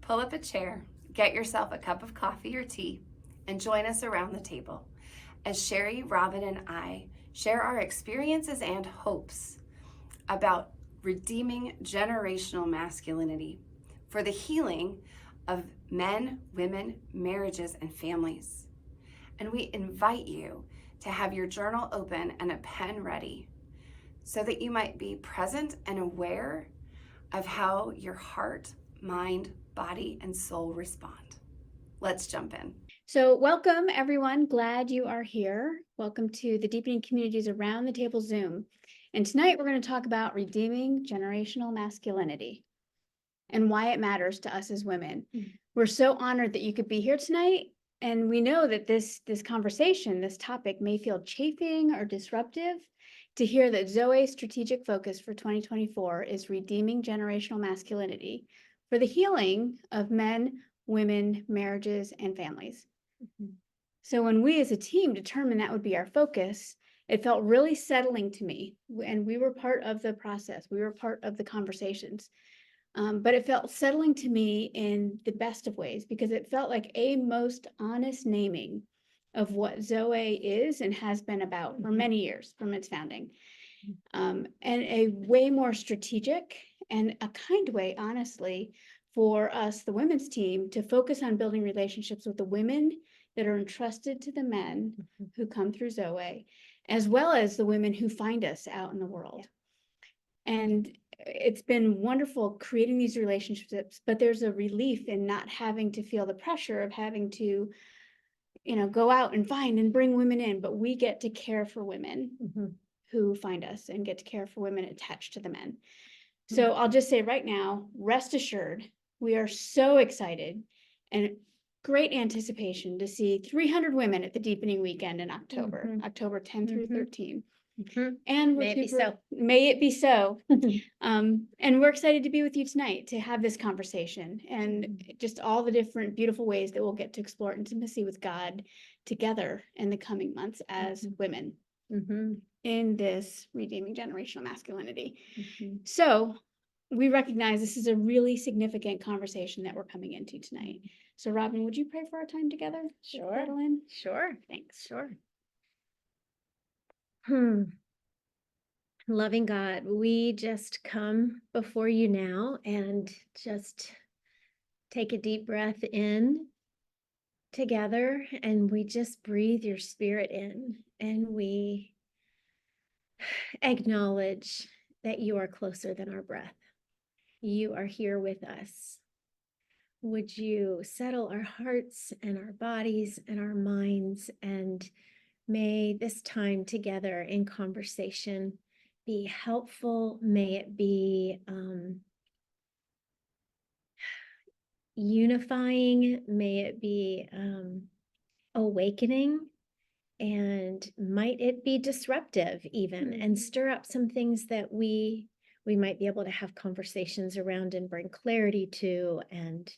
Pull up a chair, get yourself a cup of coffee or tea, and join us around the table as Sherry, Robin, and I share our experiences and hopes about redeeming generational masculinity for the healing of men, women, marriages, and families. And we invite you to have your journal open and a pen ready so that you might be present and aware of how your heart, mind, body, and soul respond. Let's jump in. So welcome, everyone. Glad you are here. Welcome to the Deepening Communities Around the Table Zoom. And tonight we're going to talk about redeeming generational masculinity and why it matters to us as women. We're so honored that you could be here tonight. And we know that this conversation, this topic may feel chafing or disruptive. To hear that Zoe's strategic focus for 2024 is redeeming generational masculinity for the healing of men, women, marriages, and families. So when we as a team determined that would be our focus, it felt really settling to me. And we were part of the process. We were part of the conversations. But it felt settling to me in the best of ways because it felt like a most honest naming of what Zoe is and has been about for many years from its founding. And a way more strategic and a kind way, honestly, for us, the women's team, to focus on building relationships with the women that are entrusted to the men who come through Zoe, as well as the women who find us out in the world. And it's been wonderful creating these relationships, but there's a relief in not having to feel the pressure of having to, go out and find and bring women in, but we get to care for women who find us and get to care for women attached to the men. So I'll just say right now, rest assured, we are so excited and great anticipation to see 300 women at the Deepening Weekend in October, October 10 through 13. And may it be so. And we're excited to be with you tonight to have this conversation and just all the different beautiful ways that we'll get to explore intimacy with God together in the coming months as women in this redeeming generational masculinity. So we recognize this is a really significant conversation that we're coming into tonight. So Robin, would you pray for our time together? Sure. Sure. Thanks. Sure. Loving God, we just come before you now and just take a deep breath in together, and we just breathe your spirit in, and we acknowledge that you are closer than our breath. You are here with us. Would you settle our hearts and our bodies and our minds, and may this time together in conversation be helpful. May it be unifying. May it be awakening. And might it be disruptive even, and stir up some things that we might be able to have conversations around and bring clarity to and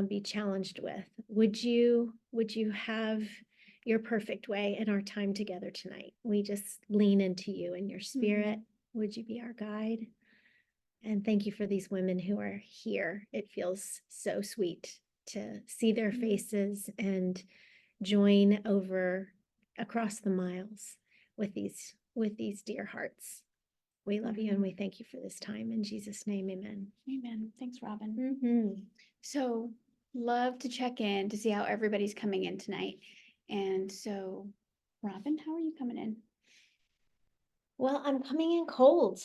be challenged with. Would you have your perfect way in our time together tonight? We just lean into you and your spirit. Would you be our guide? And thank you for these women who are here. It feels so sweet to see their faces and join across the miles with these dear hearts. We love you and we thank you for this time. In Jesus' name, amen. Amen. Thanks, Robin. So love to check in to see how everybody's coming in tonight. And so, Robin, how are you coming in? Well, I'm coming in cold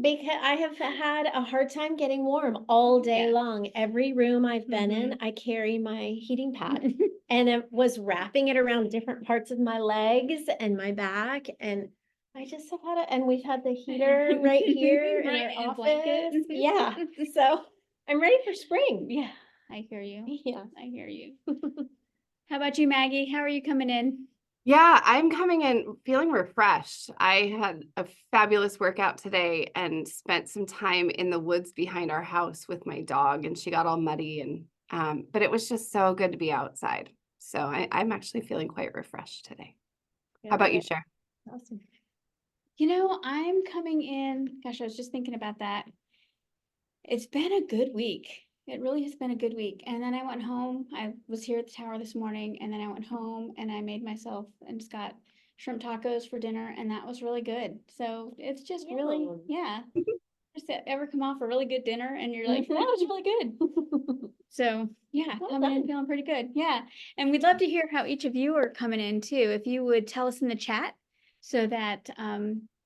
because I have had a hard time getting warm all day long. Every room I've been in, I carry my heating pad and it was wrapping it around different parts of my legs and my back. And I just have had it. And we've had the heater right here in our office. Yeah. So I'm ready for spring. Yeah, I hear you. Yeah. I hear you. How about you, Maggie? How are you coming in? Yeah, I'm coming in feeling refreshed. I had a fabulous workout today and spent some time in the woods behind our house with my dog, and she got all muddy, and but it was just so good to be outside. So I'm actually feeling quite refreshed today. How about you, Cher? Awesome. I'm coming in, gosh, I was just thinking about that. It's been a good week. It really has been a good week. And then I went home. I was here at the tower this morning, and then I went home and I made myself and just got shrimp tacos for dinner, and that was really good. So it's just really, Yum. yeah. Just ever come off a really good dinner and you're like, that was really good. So yeah, Well coming in done. feeling pretty good. Yeah. And we'd love to hear how each of you are coming in too. If you would tell us in the chat so that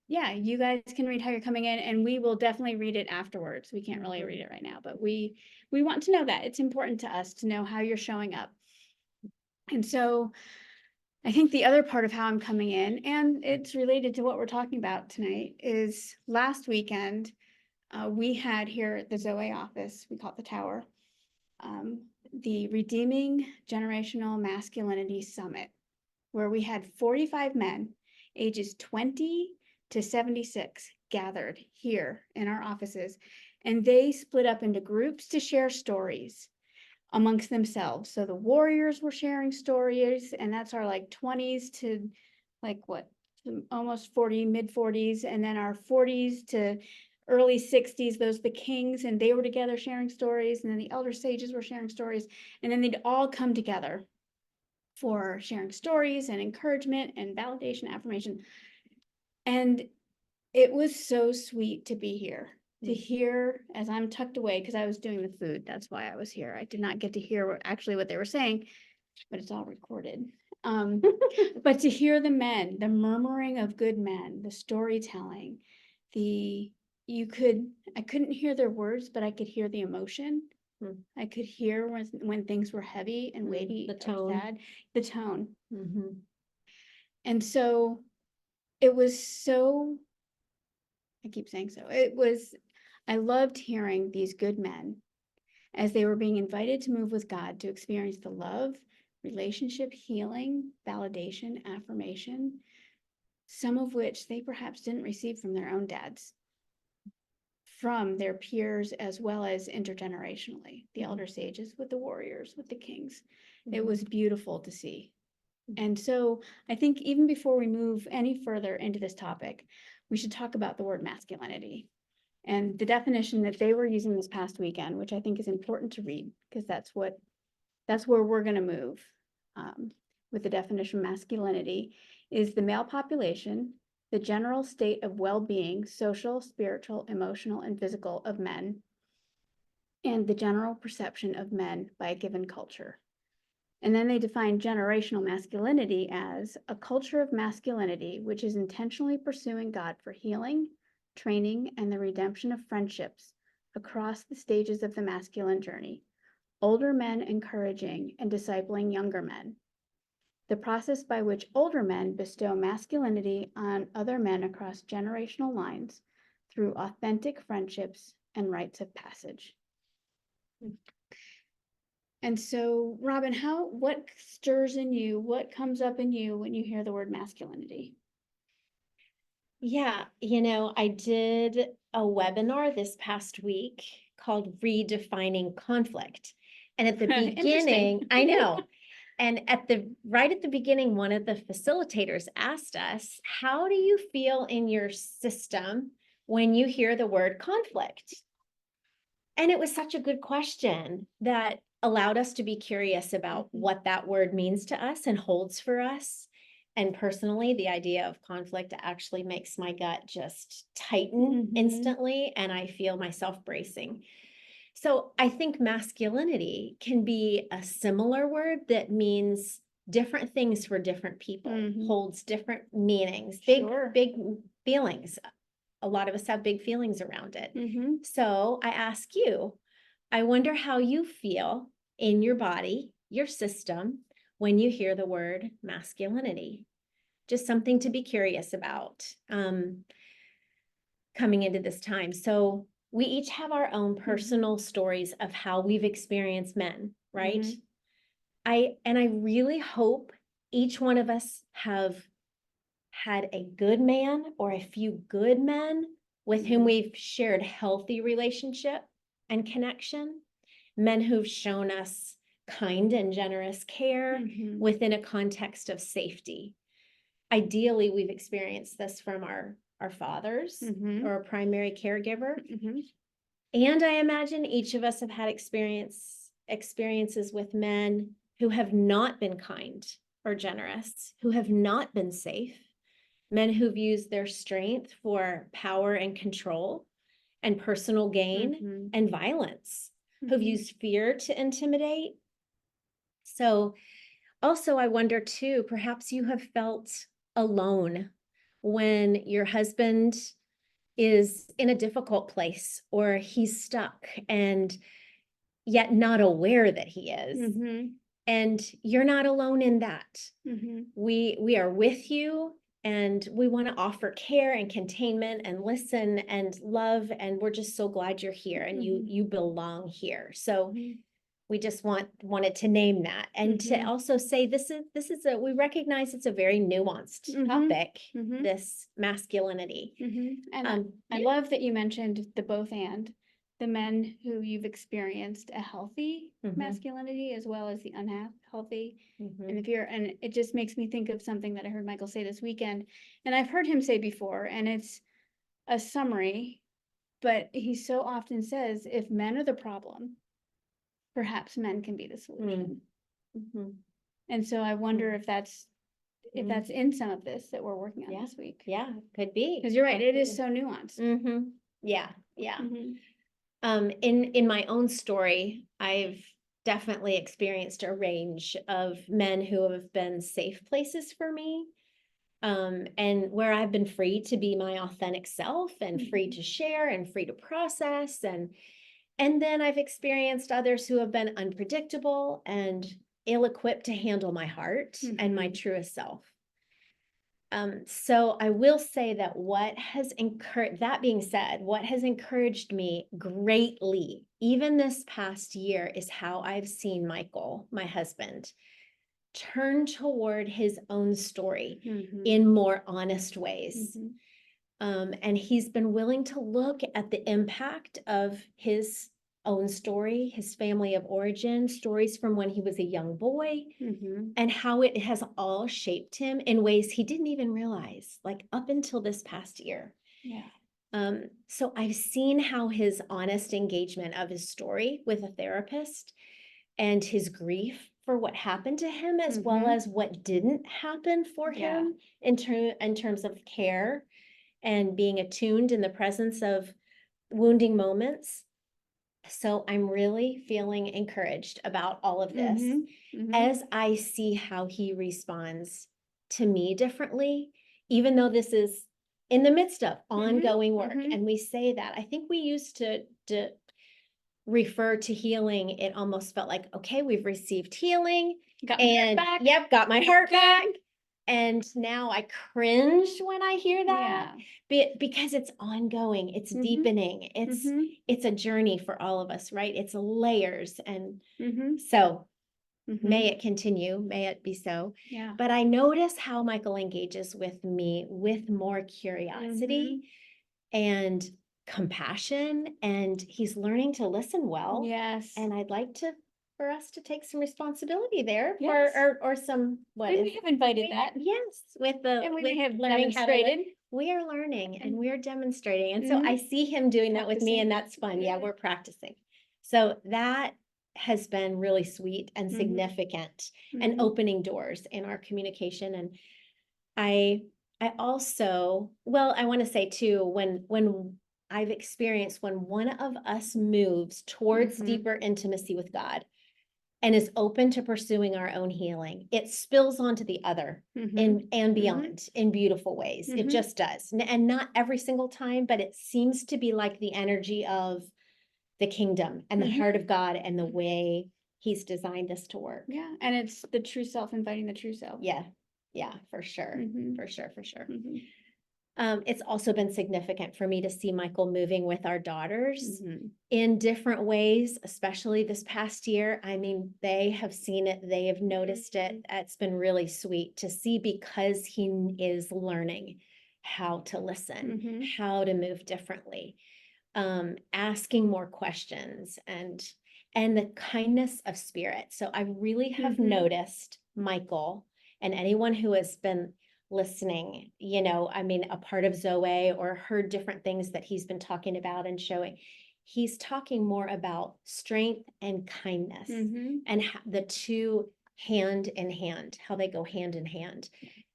yeah, you guys can read how you're coming in, and we will definitely read it afterwards. We can't really read it right now, but we want to know that. It's important to us to know how you're showing up. And so I think the other part of how I'm coming in, and it's related to what we're talking about tonight, is last weekend we had here at the Zoe office, we call it the Tower, the Redeeming Generational Masculinity Summit, where we had 45 men ages 20 to 76 gathered here in our offices, and they split up into groups to share stories amongst themselves. So the warriors were sharing stories, and that's our like 20s to like what, almost 40, mid 40s, and then our 40s to early 60s, those the kings, and they were together sharing stories, and then the elder sages were sharing stories, and then they'd all come together for sharing stories and encouragement and validation, affirmation. And it was so sweet to be here, to hear as I'm tucked away, because I was doing the food. That's why I was here. I did not get to hear actually what they were saying, but it's all recorded. But to hear the men, the murmuring of good men, the storytelling, I couldn't hear their words, but I could hear the emotion. I could hear when things were heavy and weighty, The or tone. sad, the tone. Mm-hmm. And so it was so, I keep saying so, I loved hearing these good men as they were being invited to move with God to experience the love, relationship, healing, validation, affirmation, some of which they perhaps didn't receive from their own dads, from their peers, as well as intergenerationally, the elder sages with the warriors, with the kings. It was beautiful to see. And so I think even before we move any further into this topic, we should talk about the word masculinity and the definition that they were using this past weekend, which I think is important to read, because that's where we're going to move with the definition of masculinity, is the male population, the general state of well-being, social, spiritual, emotional, and physical of men, and the general perception of men by a given culture. And then they define generational masculinity as a culture of masculinity which is intentionally pursuing God for healing, training, and the redemption of friendships across the stages of the masculine journey, older men encouraging and discipling younger men. The process by which older men bestow masculinity on other men across generational lines through authentic friendships and rites of passage. And so, Robin, what stirs in you? What comes up in you when you hear the word masculinity? Yeah, I did a webinar this past week called Redefining Conflict. And at the beginning, I know. And right at the beginning, one of the facilitators asked us, how do you feel in your system when you hear the word conflict? And it was such a good question that allowed us to be curious about what that word means to us and holds for us. And personally, the idea of conflict actually makes my gut just tighten instantly, and I feel myself bracing. So I think masculinity can be a similar word that means different things for different people, holds different meanings, big feelings. A lot of us have big feelings around it. So I ask you, I wonder how you feel in your body, your system, when you hear the word masculinity. Just something to be curious about coming into this time. So we each have our own personal stories of how we've experienced men, right? I really hope each one of us have had a good man or a few good men with whom we've shared healthy relationship and connection, men who've shown us kind and generous care within a context of safety. Ideally, we've experienced this from our fathers or a primary caregiver. And I imagine each of us have had experiences with men who have not been kind or generous, who have not been safe, men who've used their strength for power and control and personal gain Mhm. and violence, who've Mhm. used fear to intimidate. So also, I wonder too, perhaps you have felt alone when your husband is in a difficult place or he's stuck and yet not aware that he is. Mhm. And you're not alone in that. Mhm. We are with you, and we want to offer care and containment and listen and love, and we're just so glad you're here and you belong here. So Mhm. we just wanted to name that and to Mhm. also say we recognize it's a very nuanced Mhm. topic, Mhm. this masculinity. And I Yeah. love that you mentioned the both and the men who you've experienced a healthy Mhm. masculinity as well as the unhealthy. Mhm. And it just makes me think of something that I heard Michael say this weekend, and I've heard him say before, and it's a summary, but he so often says, if men are the problem, perhaps men can be the solution. Mhm. And so I wonder if that's Mm. in some of this that we're working on Yeah. this week. Yeah, could be. Because you're right, it is so nuanced. Mm-hmm. Yeah, yeah. Mhm. In my own story, I've definitely experienced a range of men who have been safe places for me, and where I've been free to be my authentic self and free to share and free to process, and then I've experienced others who have been unpredictable and ill-equipped to handle my heart and my truest self. So I will say that that being said, what has encouraged me greatly, even this past year, is how I've seen Michael, my husband, turn toward his own story in more honest ways. And he's been willing to look at the impact of his own story, his family of origin, stories from when he was a young boy, and how it has all shaped him in ways he didn't even realize, like up until this past year. Yeah. So I've seen how his honest engagement of his story with a therapist and his grief for what happened to him, as well as what didn't happen for Yeah. him in terms of care and being attuned in the presence of wounding moments. So I'm really feeling encouraged about all of this as I see how he responds to me differently, even though this is in the midst of ongoing work. And we say that. I think we used to refer to healing. It almost felt like, okay, we've received healing. Got my heart back. Yep, got my heart back. And now I cringe when I hear that, because it's ongoing, it's deepening, it's a journey for all of us, right? It's layers. And so may it continue, may it be so. Yeah. But I notice how Michael engages with me with more curiosity and compassion, and he's learning to listen well. Yes. And I'd like for us to take some responsibility there Yes. or some We have invited that. Yes, And we may have learning demonstrated. We are learning and we're demonstrating. And so Mhm. I see him doing that with me, Practicing. and that's fun. Yeah, we're practicing. So that has been really sweet and significant and opening doors in our communication. And I also, well, I want to say too, when I've experienced when one of us moves towards deeper intimacy with God and is open to pursuing our own healing, it spills onto the other and beyond in beautiful ways. It just does. And not every single time, but it seems to be like the energy of the kingdom and the heart of God and the way he's designed us to work. Yeah. And it's the true self inviting the true self. Yeah. Yeah, for sure. For sure. Mhm. It's also been significant for me to see Michael moving with our daughters in different ways, especially this past year. I mean, they have seen it, they have noticed it. It's been really sweet to see, because he is learning how to listen, how to move differently, asking more questions, and the kindness of spirit. So I really have noticed Michael, and anyone who has been listening, I mean, a part of Zoe or heard different things that he's been talking about and showing, he's talking more about strength and kindness Mhm. and the two hand in hand, how they go hand in hand.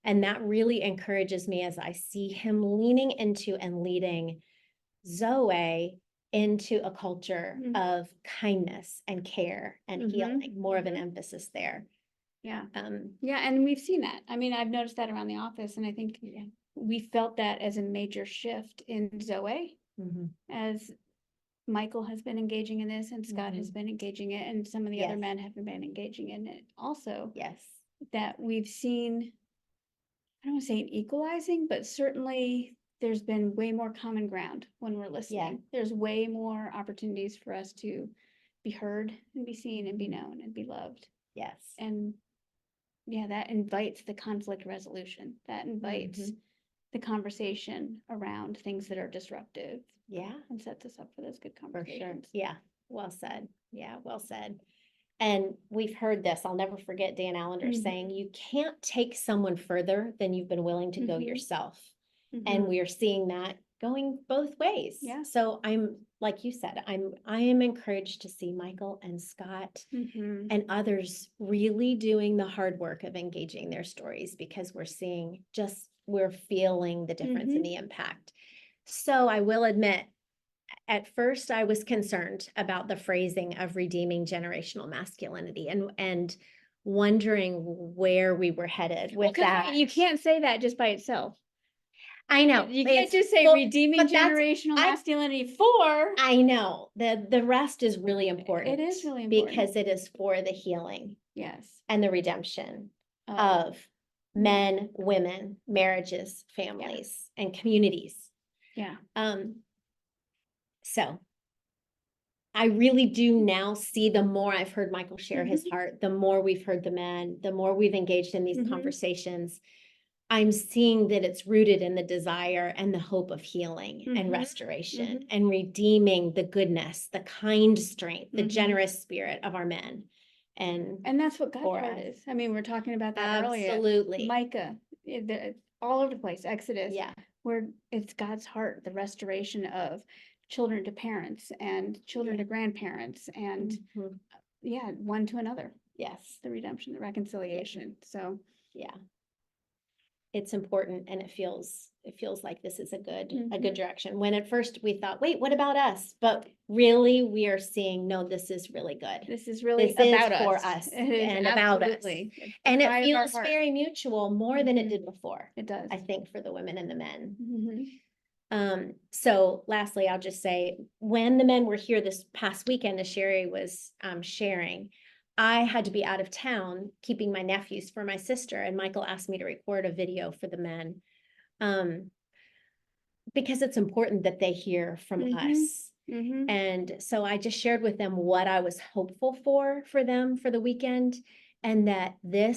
And that really encourages me as I see him leaning into and leading Zoe into a culture Mhm. of kindness and care and Mhm. healing, more of an Mhm. emphasis there. Yeah. Um, Yeah, and we've seen that. I mean, I've noticed that around the office, and I think yeah. we felt that as a major shift in Zoe, Mhm. as Michael has been engaging in this, and Scott has been engaging it, and some of the other Yes. men have been engaging in it also. Yes. That we've seen, I don't want to say an equalizing, but certainly there's been way more common ground when we're listening. There's way more opportunities for us to be heard and be seen and be known and be loved. Yes. And yeah, that invites the conflict resolution. That invites the conversation around things that are disruptive. Yeah. And sets us up for those good For sure. conversations. Yeah. Well said. Yeah. Well said. And we've heard this. I'll never forget Dan Allender saying, you can't take someone further than you've been willing to go yourself. And we are seeing that going both ways. Yeah. So I'm, like you said, I am encouraged to see Michael and Scott and others really doing the hard work of engaging their stories, because we're feeling the difference in the impact. So I will admit, at first I was concerned about the phrasing of redeeming generational masculinity and wondering where we were headed with that. You can't say that just by itself. I know. You can't just say well, redeeming but that's- generational masculinity for. I know. The rest is really important. It is really important. Because it is for the healing Yes. and the redemption of men, women, marriages, families, and communities. Yeah. So I really do now see, the more I've heard Michael share his heart, the more we've heard the men, the more we've engaged in these conversations, I'm seeing that it's rooted in the desire and the hope of healing and restoration and redeeming the goodness, the kind strength, the generous spirit of our men. And that's what God's heart is. I mean, we're talking about that earlier. Absolutely. Micah, all over the place, Exodus, Yeah. where it's God's heart, the restoration of children to parents and children to grandparents and one to another. Yes. The redemption, the reconciliation. So yeah, it's important, and it feels like this is a good direction. When at first we thought, wait, what about us? But really, we are seeing, no, this is really good. This is really This about is for us. us It is and about us. absolutely. And Cry it of our feels heart. very mutual, more than it did before. It does. I think, for the women and the men. So lastly, I'll just say, when the men were here this past weekend, as Sherry was sharing, I had to be out of town keeping my nephews for my sister, and Michael asked me to record a video for the men, because it's important that they hear from us. And so I just shared with them what I was hopeful for them for the weekend, and that I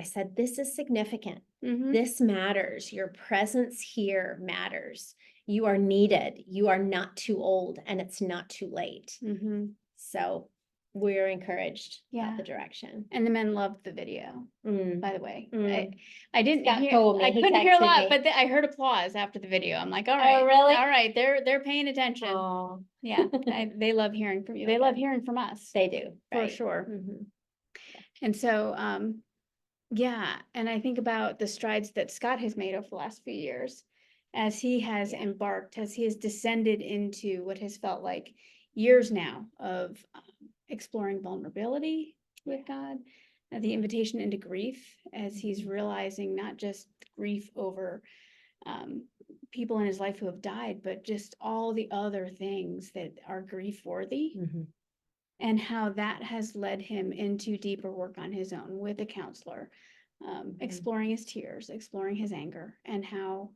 said, this is significant. This matters. Your presence here matters. You are needed. You are not too old, and it's not too late. So we're encouraged about the direction. And the men loved the video, by the way. I didn't Scott hear, told me, I he couldn't hear a texted lot, me. but I heard applause after the video. I'm like, all right. Oh, really? All right, they're paying attention. Oh, Yeah, they love hearing from you. They love hearing from us. they do, For right? sure. And so, yeah, and I think about the strides that Scott has made over the last few years, as he has embarked, as he has descended into what has felt like years now of exploring vulnerability with God, the invitation into grief, as he's realizing not just grief over people in his life who have died, but just all the other things that are grief worthy. And how that has led him into deeper work on his own with a counselor, exploring his tears, exploring his anger, and how,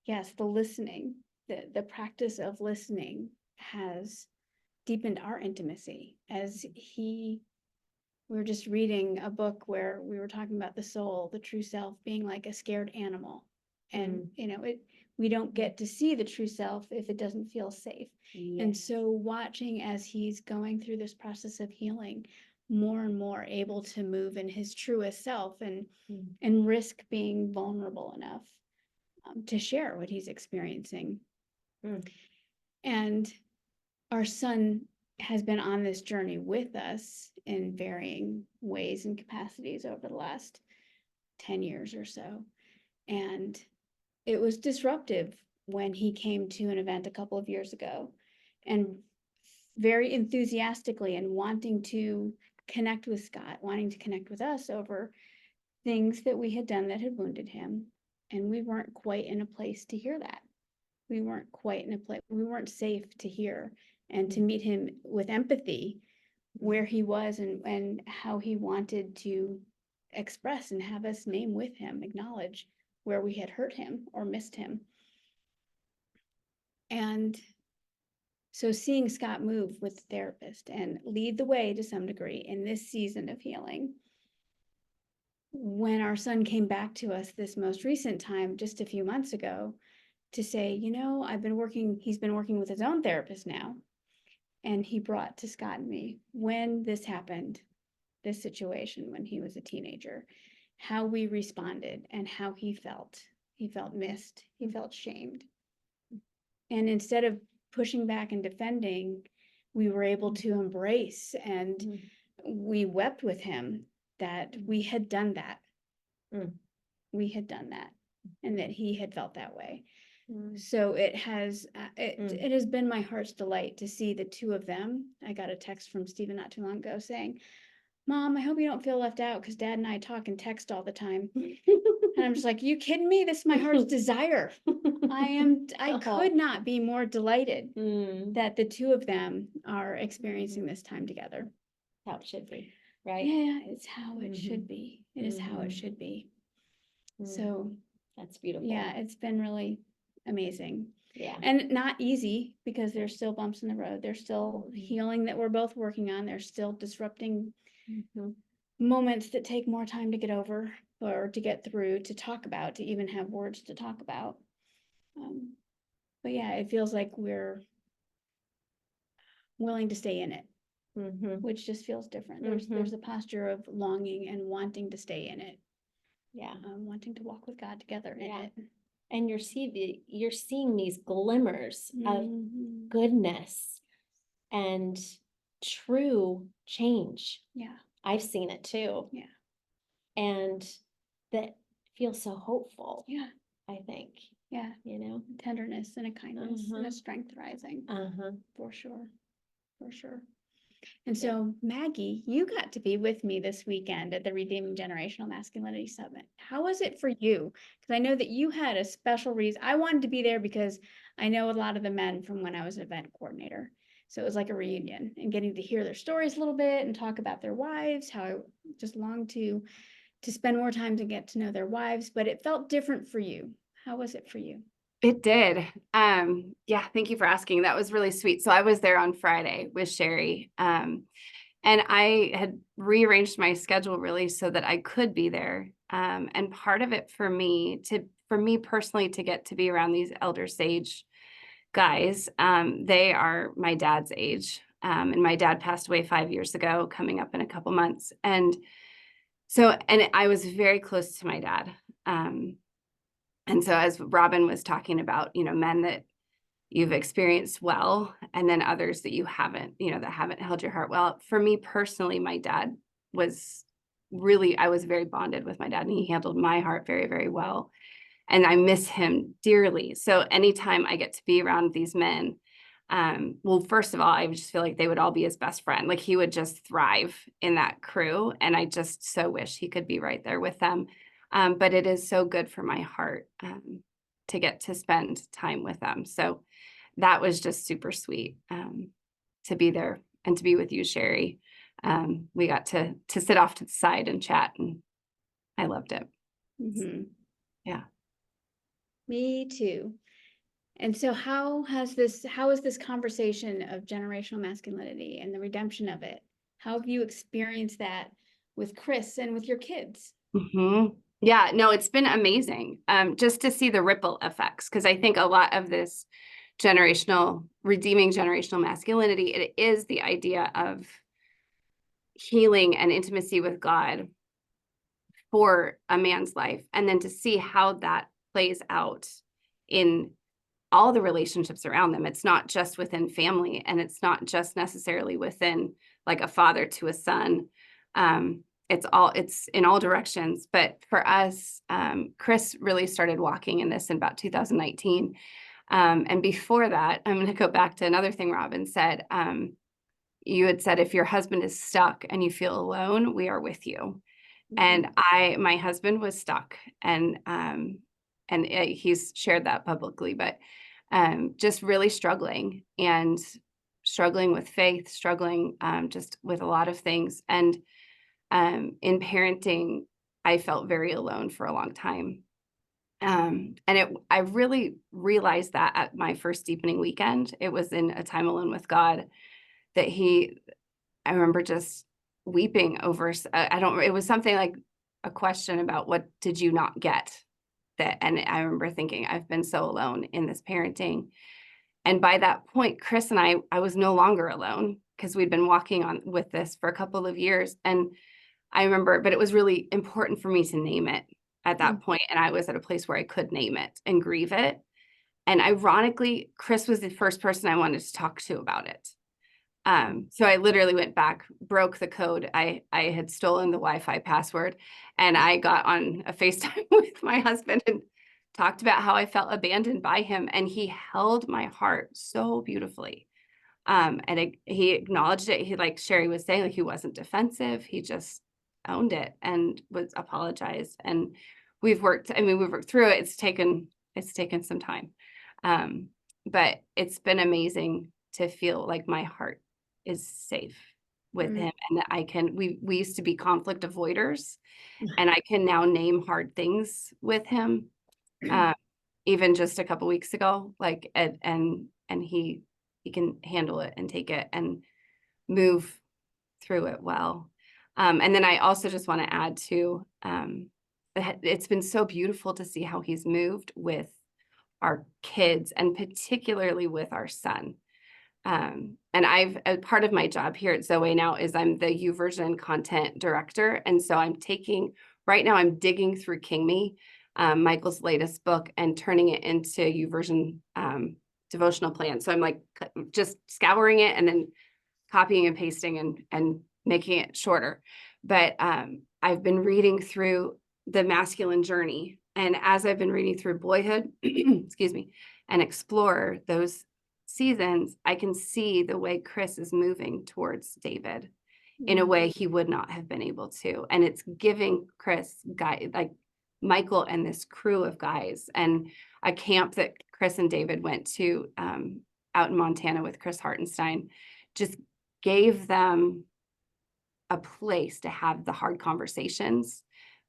yes, the listening, the practice of listening has deepened our intimacy. We were just reading a book where we were talking about the soul, the true self, being like a scared animal. And, we don't get to see the true self if it doesn't feel safe. And so watching as he's going through this process of healing, more and more able to move in his truest self and risk being vulnerable enough to share what he's experiencing. And our son has been on this journey with us in varying ways and capacities over the last 10 years or so. And it was disruptive when he came to an event a couple of years ago and very enthusiastically and wanting to connect with Scott, wanting to connect with us over things that we had done that had wounded him. And we weren't quite in a place to hear that. We weren't quite in a place, we weren't safe to hear and to meet him with empathy where he was and how he wanted to express and have us name with him, acknowledge where we had hurt him or missed him. And so seeing Scott move with the therapist and lead the way to some degree in this season of healing, when our son came back to us this most recent time, just a few months ago, to say, you know, he's been working with his own therapist now. And he brought to Scott and me, when this happened, this situation, when he was a teenager, how we responded and how he felt. He felt missed. He felt shamed. And instead of pushing back and defending, we were able to embrace, and we wept with him that we had done that. We had done that, and that he had felt that way. So it has been my heart's delight to see the two of them. I got a text from Stephen not too long ago saying, "Mom, I hope you don't feel left out because Dad and I talk and text all the time." And I'm just like, "You kidding me? This is my heart's desire." I could not be more delighted that the two of them are experiencing this time together. How it should be, right? Yeah, it's how it should be. It is how it should be. So that's beautiful. yeah, it's been really amazing. Yeah. And not easy because there's still bumps in the road. There's still healing that we're both working on. There's still disrupting moments that take more time to get over or to get through, to talk about, to even have words to talk about. But yeah, it feels like we're willing to stay in it, which just feels different. There's a posture of longing and wanting to stay in it. Yeah. Wanting to walk with God together in it. And you're seeing these glimmers of goodness and true change. Yeah. I've seen it too. Yeah. And that feels so hopeful. Yeah. I think. Yeah. You know, tenderness and a kindness and a strength rising. For sure. For sure. And so, Maggie, you got to be with me this weekend at the Redeeming Generational Masculinity Summit. How was it for you? Because I know that you had a special reason. I wanted to be there because I know a lot of the men from when I was an event coordinator. So it was like a reunion and getting to hear their stories a little bit and talk about their wives, how I just longed to spend more time to get to know their wives, but it felt different for you. How was it for you? It did. Yeah, thank you for asking. That was really sweet. So I was there on Friday with Sherry. And I had rearranged my schedule really so that I could be there. And part of it for me personally to get to be around these elder sage guys, they are my dad's age. And my dad passed away 5 years ago, coming up in a couple months. And I was very close to my dad. And so as Robin was talking about, men that you've experienced well, and then others that you haven't, that haven't held your heart well. For me personally, my dad was I was very bonded with my dad, and he handled my heart very, very well. And I miss him dearly. So anytime I get to be around these men, well, first of all, I just feel like they would all be his best friend. Like he would just thrive in that crew. And I just so wish he could be right there with them. But it is so good for my heart to get to spend time with them. So that was just super sweet to be there and to be with you, Sherry. We got to sit off to the side and chat, and I loved it. Yeah. Me too. And so how is this conversation of generational masculinity and the redemption of it? How have you experienced that with Chris and with your kids? Yeah, no, it's been amazing just to see the ripple effects, because I think a lot of this redeeming generational masculinity, it is the idea of healing and intimacy with God for a man's life, and then to see how that plays out in all the relationships around them. It's not just within family, and it's not just necessarily within like a father to a son. It's in all directions. But for us, Chris really started walking in this in about 2019. And before that, I'm going to go back to another thing Robin said. You had said, if your husband is stuck and you feel alone, we are with you. And my husband was stuck, and he's shared that publicly, but just really struggling with faith, struggling just with a lot of things. And in parenting, I felt very alone for a long time. I really realized that at my first deepening weekend. It was in a time alone with God that I remember just weeping over, it was something like a question about what did you not get and I remember thinking, I've been so alone in this parenting. And by that point, Chris and I was no longer alone because we'd been walking on with this for a couple of years. And I remember, but it was really important for me to name it at that point. And I was at a place where I could name it and grieve it. And ironically, Chris was the first person I wanted to talk to about it. So I literally went back, broke the code. I had stolen the Wi-Fi password, and I got on a FaceTime with my husband and talked about how I felt abandoned by him. And he held my heart so beautifully. He acknowledged it. He, like Sherry was saying, like, he wasn't defensive. He just owned it and was apologized. And we've worked through it. It's taken some time. But it's been amazing to feel like my heart is safe with him, and that we used to be conflict avoiders, and I can now name hard things with him. Even just a couple weeks ago, like, and he can handle it and take it and move through it well. And then I also just want to add to, it's been so beautiful to see how he's moved with our kids and particularly with our son. And a part of my job here at Zoe now is I'm the YouVersion content director. And so right now I'm digging through King Me, Michael's latest book, and turning it into YouVersion devotional plan. So I'm like just scouring it and then copying and pasting and making it shorter. But I've been reading through the masculine journey. And as I've been reading through Boyhood, excuse me, and Explorer, those seasons, I can see the way Chris is moving towards David in a way he would not have been able to. And it's giving Chris like Michael and this crew of guys, and a camp that Chris and David went to out in Montana with Chris Hartenstein, just gave them a place to have the hard conversations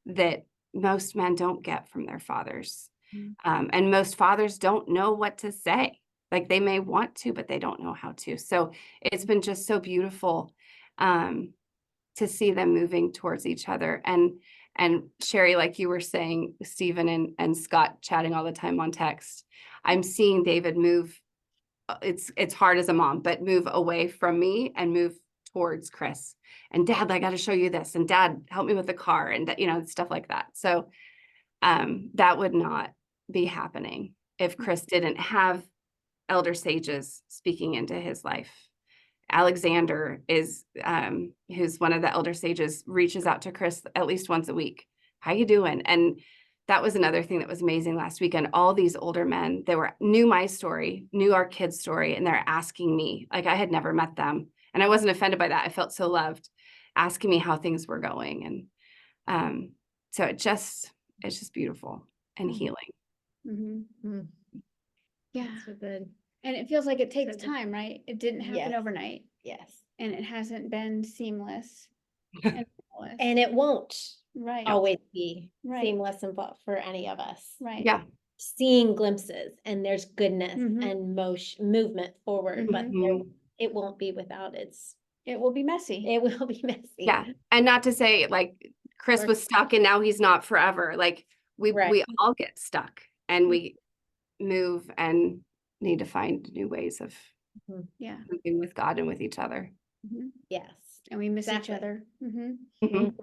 that most men don't get from their fathers. And most fathers don't know what to say. Like, they may want to, but they don't know how to. So it's been just so beautiful to see them moving towards each other. And Sherry, like you were saying, Stephen and Scott chatting all the time on text, I'm seeing David move. It's hard as a mom, but move away from me and move towards Chris. And Dad, I got to show you this. And Dad, help me with the car, and stuff like that. So that would not be happening if Chris didn't have elder sages speaking into his life. Alexander is, who's one of the elder sages, reaches out to Chris at least once a week. How you doing? And that was another thing that was amazing last weekend. All these older men, knew my story, knew our kids' story, and they're asking me, like, I had never met them. And I wasn't offended by that. I felt so loved, asking me how things were going. And so it's just beautiful and healing. Yeah. So good. And it feels like it takes So good. time, right? It didn't happen Yes. overnight, Yes. and it hasn't been seamless. And flawless. And it won't Right. always be Right. seamless and for any of us. Right. Yeah. Seeing glimpses, and there's goodness Mhm. and movement forward, but it won't be without It will be messy. it will be messy. Yeah. And not to say like Chris was stuck and now he's not forever. Like we all get stuck, and we move and need to find new ways of Yeah. moving with God and with each other. Yes. And we miss each Exactly. other. Mhm.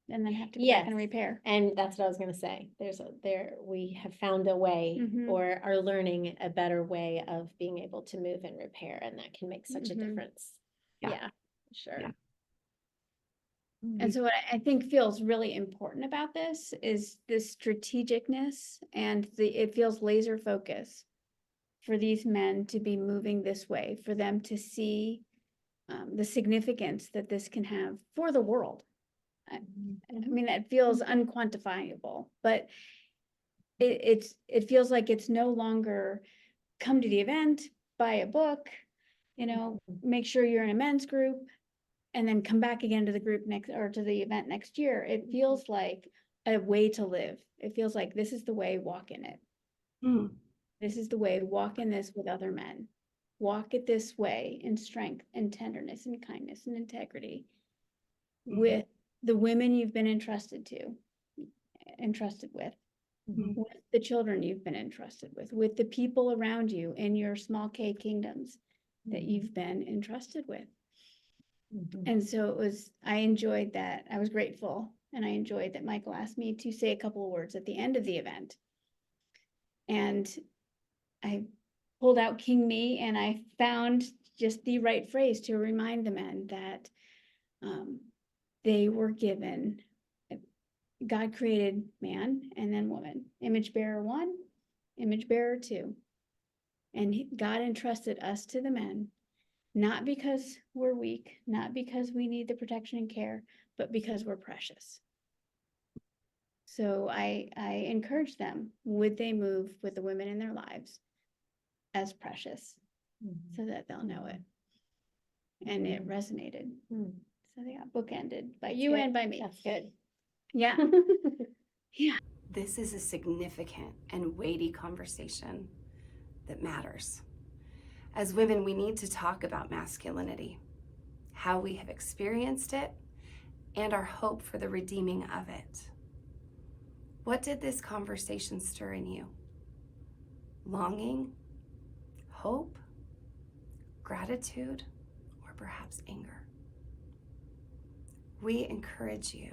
and then have to go back and Yes. repair. And that's what I was gonna say. We have found a way Mhm. or are learning a better way of being able to move and repair, and that can make such a Mhm. difference. Yeah. Yeah, sure. Yeah. And so what I think feels really important about this is the strategicness and it feels laser focus for these men to be moving this way, for them to see the significance that this can have for the world. I mean, that feels unquantifiable, but it feels like it's no longer come to the event, buy a book, make sure you're in a men's group, and then come back again to the group next or to the event next year. It feels like a way to live. It feels like this is the way, walk in it. Mm. This is the way, walk in this with other men. Walk it this way in strength and tenderness and kindness and integrity with the women you've been entrusted with, Mhm. with the children you've been entrusted with the people around you in your small K kingdoms that you've been entrusted with. And so I enjoyed that. I was grateful. And I enjoyed that Michael asked me to say a couple of words at the end of the event. And I pulled out King Me and I found just the right phrase to remind the men that they were given, God created man and then woman, image bearer 1, image bearer 2. And God entrusted us to the men, not because we're weak, not because we need the protection and care, but because we're precious. So I encourage them, would they move with the women in their lives as precious so that they'll know it. And it resonated. So they got bookended by you and by me. That's good. Yeah. Yeah. This is a significant and weighty conversation that matters. As women, we need to talk about masculinity, how we have experienced it, and our hope for the redeeming of it. What did this conversation stir in you? Longing, hope, gratitude, or perhaps anger? We encourage you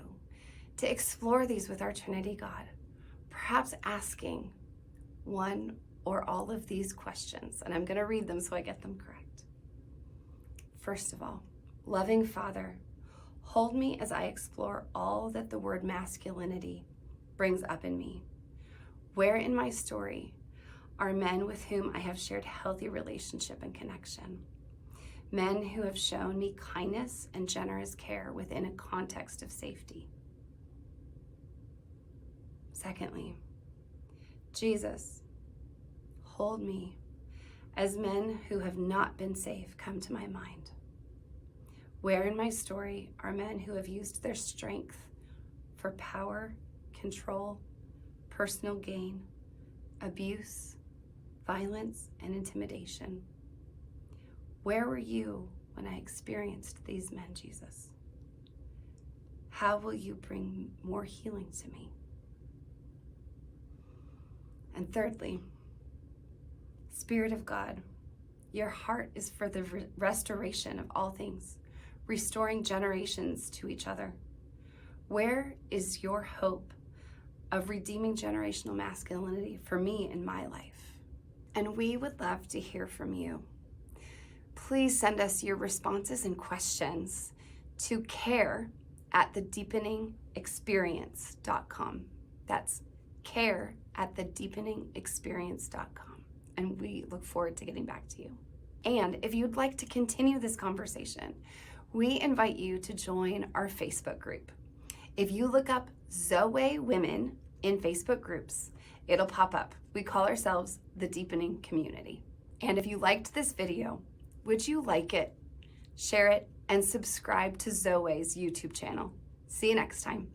to explore these with our Trinity God, perhaps asking one or all of these questions, and I'm going to read them so I get them correct. First of all, loving Father, hold me as I explore all that the word masculinity brings up in me. Where in my story are men with whom I have shared healthy relationship and connection? Men who have shown me kindness and generous care within a context of safety. Secondly, Jesus, hold me as men who have not been safe come to my mind. Where in my story are men who have used their strength for power, control, personal gain, abuse, violence, and intimidation? Where were you when I experienced these men, Jesus? How will you bring more healing to me? And thirdly, Spirit of God, your heart is for the restoration of all things, restoring generations to each other. Where is your hope of redeeming generational masculinity for me in my life? And we would love to hear from you. Please send us your responses and questions to care@thedeepeningexperience.com. That's care@thedeepeningexperience.com. And we look forward to getting back to you. And if you'd like to continue this conversation, we invite you to join our Facebook group. If you look up Zoe Women in Facebook groups, it'll pop up. We call ourselves the Deepening Community. And if you liked this video, would you like it, share it, and subscribe to Zoe's YouTube channel? See you next time.